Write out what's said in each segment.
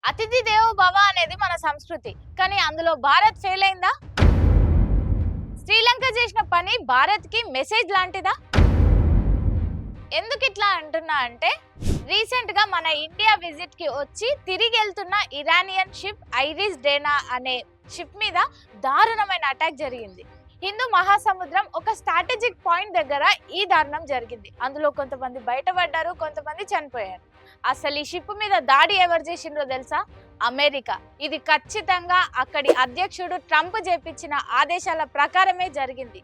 అతిథి దేవో భవ అనేది మన సంస్కృతి. కానీ అందులో భారత్ ఫెయిల్ అయిందా? శ్రీలంక చేసిన పని భారత్‌కి మెసేజ్ లాంటిదా? ఎందుకు ఇట్లా అంటున్నా అంటే రీసెంట్ గా మన ఇండియా విజిట్ కి వచ్చి తిరిగి వెళ్తున్న ఇరానియన్ షిప్ ఐరిస్ డేనా అనే షిప్ మీద దారుణమైన అటాక్ జరిగింది. హిందూ మహాసముద్రం ఒక స్ట్రాటజిక్ పాయింట్ దగ్గర ఈ దారుణం జరిగింది. అందులో కొంతమంది బయటపడ్డారు, కొంతమంది చనిపోయారు. అసలు ఈ షిప్ మీద దాడి ఎవరు చేసిండ్రో తెలుసా? అమెరికా. ఇది ఖచ్చితంగా అక్కడి అధ్యక్షుడు ట్రంప్ చేపించిన ఆదేశాల ప్రకారమే జరిగింది.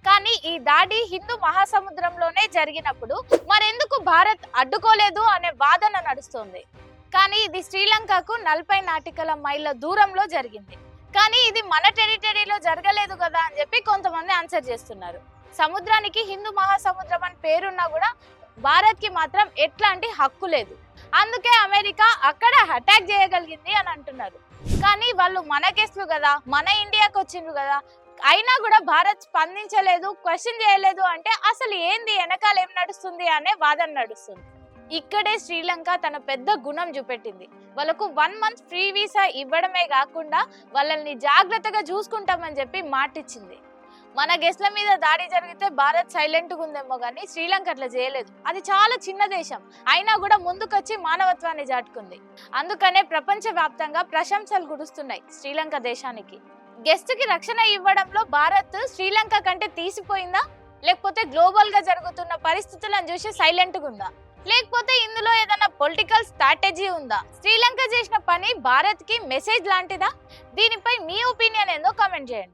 కానీ ఈ దాడి హిందూ మహాసముద్రంలోనే జరిగినప్పుడు మరెందుకు భారత్ అడ్డుకోలేదు అనే వాదన నడుస్తోంది. కానీ ఇది శ్రీలంకకు 40 నాటికల మైళ్ళ దూరంలో జరిగింది. కానీ ఇది మన టెరిటరీలో జరగలేదు కదా అని చెప్పి కొంతమంది ఆన్సర్ చేస్తున్నారు. సముద్రానికి హిందూ మహాసముద్రం అని పేరున్నా కూడా భారత్ కి మాత్రం ఎట్లాంటి హక్కు లేదు. అందుకే అమెరికా అక్కడ అటాక్ చేయగలిగింది అని అంటున్నారు. కానీ వాళ్ళు మన గెస్ట్లు కదా, మన ఇండియాకి వచ్చిండ్రు కదా, అయినా కూడా భారత్ స్పందించలేదు, క్వశ్చన్ చేయలేదు అంటే అసలు ఏంది, వెనకాల ఏం నడుస్తుంది అనే వాదన నడుస్తుంది. ఇక్కడే శ్రీలంక తన పెద్ద గుణం చూపెట్టింది. వాళ్ళకు 1 మంత్ ఫ్రీ వీసా ఇవ్వడమే కాకుండా వాళ్ళని జాగ్రత్తగా చూసుకుంటామని చెప్పి మాటిచ్చింది. మన గెస్ట్ల మీద దాడి జరిగితే భారత్ సైలెంట్గా ఉందేమో కానీ శ్రీలంక అట్లా చేయలేదు. అది చాలా చిన్న దేశం, అయినా కూడా ముందుకొచ్చి మానవత్వాన్ని చాటుకుంది. అందుకనే ప్రపంచ వ్యాప్తంగా ప్రశంసలు కురుస్తున్నాయి శ్రీలంక దేశానికి. గెస్ట్ కి రక్షణ ఇవ్వడంలో భారత్ శ్రీలంక కంటే తీసిపోయిందా, లేకపోతే గ్లోబల్ గా జరుగుతున్న పరిస్థితులను చూసి సైలెంట్ గా ఉందా, లేకపోతే ఇందులో ఏదైనా పొలిటికల్ స్ట్రాటజీ ఉందా? శ్రీలంక చేసిన పని భారత్ కి మెసేజ్ లాంటిదా? దీనిపై మీ ఒపీనియన్ ఏందో కామెంట్ చేయండి.